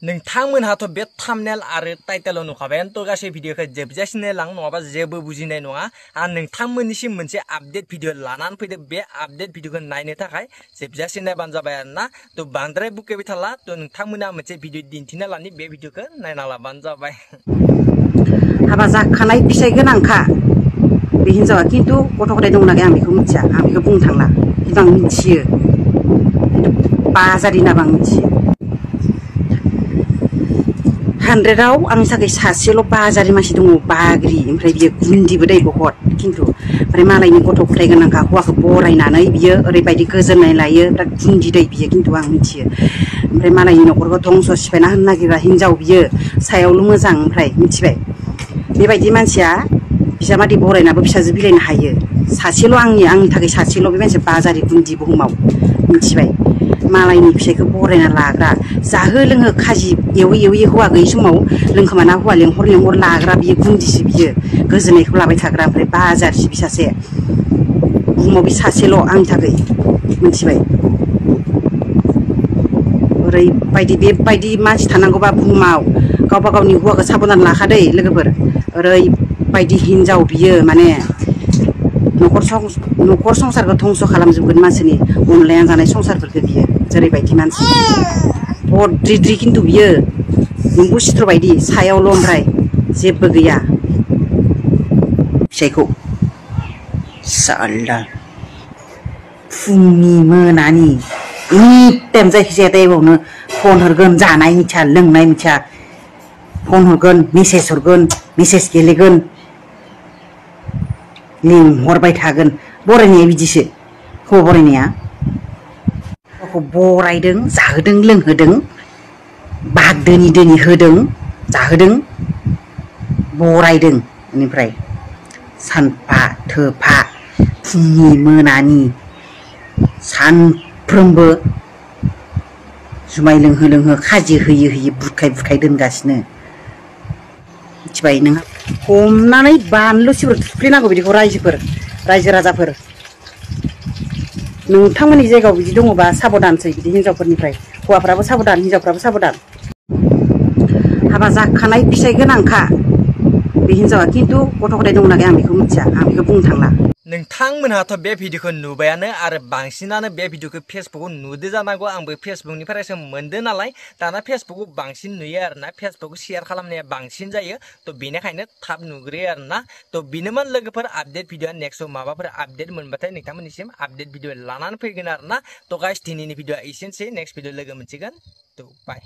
नोंथांमोनहाथ' बे थाम्बनेल आरो टाइटेलाव नुखाबायानो थ' गासै भिडिअखौ जोबजासिनो लां नङाबा जेबो बुजिनाय नङा आं नोंथांमोननिसिम मोनसे आपडेट भिडिअ लानानै फैदों बे आपडेट भिडिअखौ नायनो थाखाय जोबजासिम नायबानो जाबाय आरोना थ' बांद्राय बुकेबाय थाला थ' नोंथांमोना मोनसे भिडिअ दिन्थिना लानि बे भिडिअखौ नायना लाबानो जाबाय हाबा जाखानाय फिसाइ गोनांखा बे हिनजावा खिन्थु गथ' गथाय दंना गैया आं बेखौ मिथिया आं बेखौ बुंनो थांला खिन्थु आं मिथियो बाजारि होनाबा आं मिथियो 100आव आंनि थाखाय सासेल' बाजारि मानसि दङ बाग्रि ओमफ्राय बियो गुन्दिबो दै बहुत खिन्थु ओमफ्राय मालायनि गथ' गथाय गोनांखा हौवाखौ बरायनानै बियो ओरैबायदि गोजोननाय लायो बिराद गुन्दि दै बियो खिन्थु आं मिथियो ओमफ्राय मालायनि न'खरखौ धंस' सिफायना होनो नागिरग्रा हिनजाव बियो सायावल' मोजां ओमफ्राय मिथिबाय बेबायदि मानसिया बिजामादै बरायनाबो फिसाजो बिलाइनो हायो सासेल' आंनि थाखाय सासेल' बे मानसिया बाजारि गुन्दि बुहुमाव मिथिबाय मालायनि फिसाइखौ बरायना लाग्रा जाहो लोङो खाजि एवै हौवा गैयै समाव लोंखोमाना हौवा लेंहर लाग्रा बियो गुन्दिसो बियो गोजोननायखौ लाबाय थाग्रा ओमफ्राय बाजारसि बि सासे बुहुमाव बे सासेल' आंनि थाखाय मिथिबाय ओरैबायदि बेबायदि मानसि थानांगौबा बुहुमाव गावबा गावनि हौवाखौ साबधान लाखादै लोगोफोर ओरैबायदि हिनजाव बियो माने न'खर संसारखौ धंस' खालामजोबगोन मानसिनि अनलायना जानाय संसारफोरखौ बियो जेरैबायदि मानसि बद्रिद्रि खिन्थु बियो नोंबो सिथ्र बायदि सायावल' ओमफ्राय जेबो गैया फिसाइखौ साल्ला फुंनि मोनानि एनिटाइम जायखिजाया टाइमावनो फन हरगोन जानाय मिथिया लोंनाय मिथिया फन हरगोन मेसेज गेलेगोन लिंहरबाय थागोन बरायनाया बिदिसो हौवा बरायनाया गावखौ बरायदों जाहोदों लोंहोदों बाग दोनि होदों जाहोदों बरायदों बेनिफ्राय सानफा थोफा फुंनि मोनानि सानफ्रोमबो जुमाय लोंहो खाजि होयो बुरखाय दोनगासिनो मिथिबाय नोंहा हमनानै बानलु सिब्र थुख्लिनांगौ बिदिखौ रायजो राजाफोर नोंथांमोननि जायगायाव बिदि दङबा साबधानसै बिदि हिनजावफोरनिफ्राय हौवाफ्राबो साबधान हिनजावफ्राबो साबधान हाबा जाखानाय फिसाइ गोनांखा बे हिनजावा खिन्थु गथ' गथाय दंना गैया आं बेखौ मिथिया आं बेखौ बुंनो थांला नोंथांमोनहाथ' बे भिडिअखौ नुबायानो आरो बांसिनानो बे भिडिअखौ फेसबुकाव नुदो जानांगौ आंबो फेसबुकनिफ्रायसो मोनदो नालाय दाना फेसबुकाव बांसिन नुयो आरोना फेसबुकाव शेयार खालामनाया बांसिन जायो थ' बेनिखायनो थाब नुग्रोयो आरोना थ' बेनोमोन लोगोफोर आपडेट भिडिअ नेक्स्टआव माबाफोर आपडेट मोनबाथाय नोंथांमोननिसिम आपडेट भिडिअ लानानै फैगोन आरोना थ' गाइस दिनैनि भिडिअआ एसेनोसै नेक्स्ट भिडिअ लोगो मोनसिगोन थ' बाय